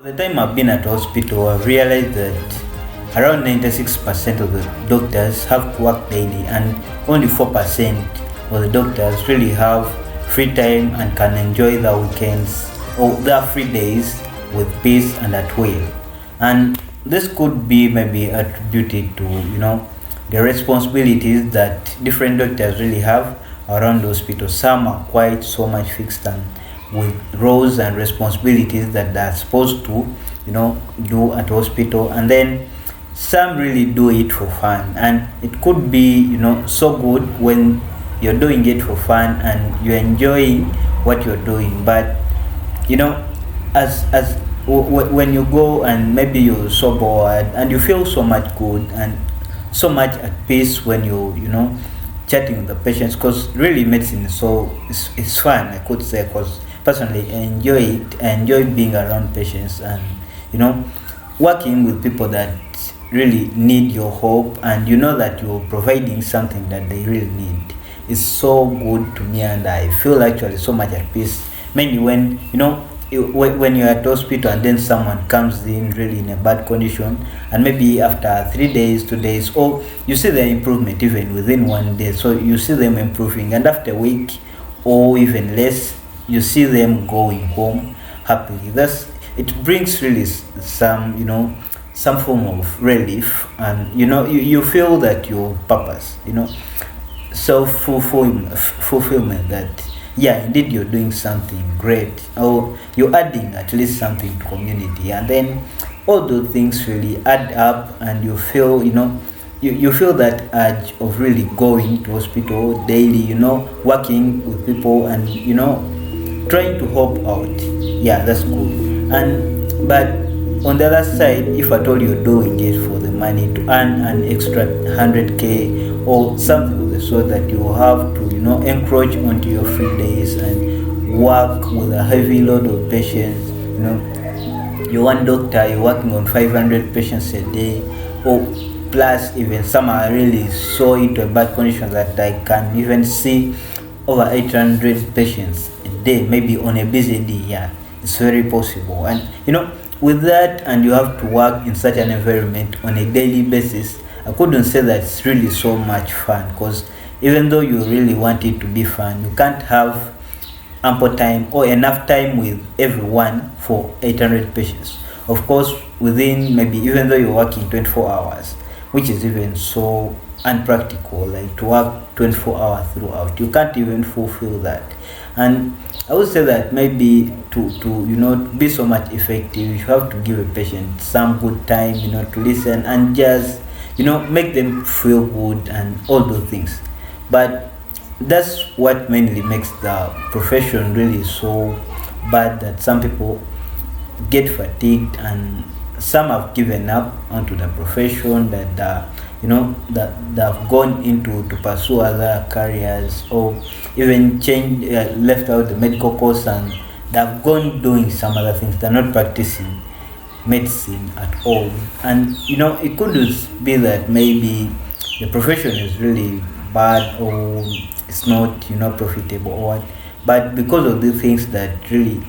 The time I've been at hospital, I've realized that around 96% of the doctors have to work daily, and only 4% of the doctors really have free time and can enjoy their weekends or their free days with peace and at will. And this could be maybe attributed to the responsibilities that different doctors really have around the hospital. Some are quite so much fixed and with roles and responsibilities that they're supposed to do at hospital, and then some really do it for fun, and it could be so good when you're doing it for fun and you're enjoying what you're doing. But you know when you go and maybe you're so bored and you feel so much good and so much at peace when you chatting with the patients, because really medicine is it's fun, I could say, because personally I enjoy it. I enjoy being around patients and you know working with people that really need your hope, and you know that you're providing something that they really need. It's so good to me, and I feel actually so much at peace, mainly when when you're at hospital and then someone comes in really in a bad condition, and maybe after 3 days, 2 days, or you see the improvement even within one day, so you see them improving, and after a week or even less, you see them going home happily. That's it brings really some form of relief, and you feel that your purpose, self fulfillment, that yeah, indeed you're doing something great, or you're adding at least something to community, and then all those things really add up, and you feel you feel that urge of really going to hospital daily, working with people, and trying to help out. Yeah, that's cool. And but on the other side, if at all you're doing it for the money to earn an extra 100k or something of the sort, that you have to encroach onto your free days and work with a heavy load of patients, you're one doctor, you're working on 500 patients a day, or plus even some are really so into a bad condition that I can even see over 800 patients a day, maybe on a busy day. Yeah, it's very possible. And with that, and you have to work in such an environment on a daily basis, I couldn't say that it's really so much fun, because even though you really want it to be fun, you can't have ample time or enough time with everyone for 800 patients. Of course, within, maybe even though you're working 24 hours, which is even so unpractical, like to work 24 hours throughout, you can't even fulfill that. And I would say that maybe to be so much effective, you have to give a patient some good time, to listen and just make them feel good and all those things. But that's what mainly makes the profession really so bad, that some people get fatigued, and some have given up onto the profession, that that they have gone into to pursue other careers, or even change left out the medical course, and they have gone doing some other things. They're not practicing medicine at all. And it could just be that maybe the profession is really bad, or it's not profitable, or what. But because of the things that really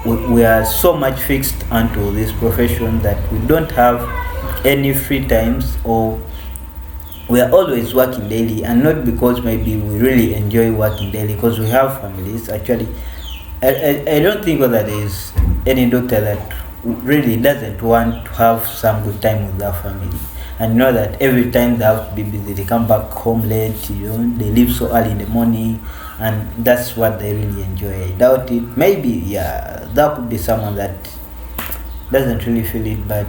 we are so much fixed onto this profession, that we don't have any free times, or we are always working daily. And not because maybe we really enjoy working daily, because we have families. Actually, I don't think whether there is any doctor that really doesn't want to have some good time with their family, and that every time they have to be busy, they come back home late, they leave so early in the morning, and that's what they really enjoy. I doubt it. Maybe, yeah, that could be someone that doesn't really feel it, but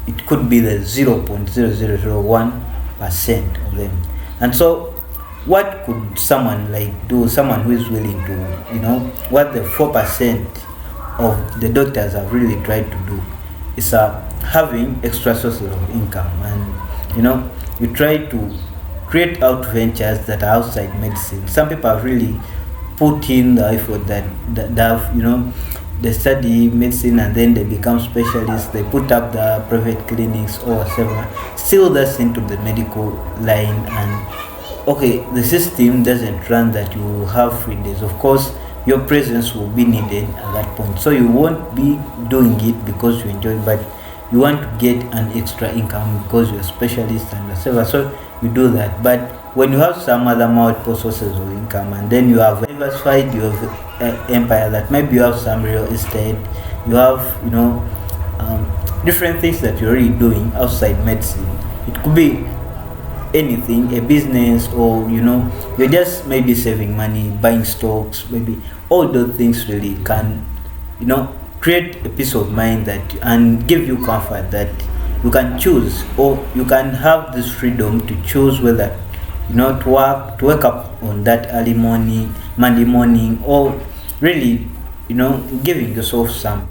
it could be the 0.0001% of them. And so what could someone like do, someone who is willing to what the 4% of the doctors have really tried to do is having extra sources of income. And you try to create out ventures that are outside medicine. Some people have really put in the effort, that they have they study medicine and then they become specialists, they put up the private clinics or whatever, still that's into the medical line. And okay, the system doesn't run that you have free days. Of course, your presence will be needed at that point. So you won't be doing it because you enjoy it, but you want to get an extra income because you're a specialist and whatever. So you do that. But when you have some other multiple sources of income, and then you have diversified your empire, that maybe you have some real estate, you have, different things that you're already doing outside medicine. It could be anything, a business, or you're just maybe saving money, buying stocks, maybe all those things really can create a peace of mind that and give you comfort that you can choose, or you can have this freedom to choose whether to wake up on that early morning, Monday morning, or really giving yourself some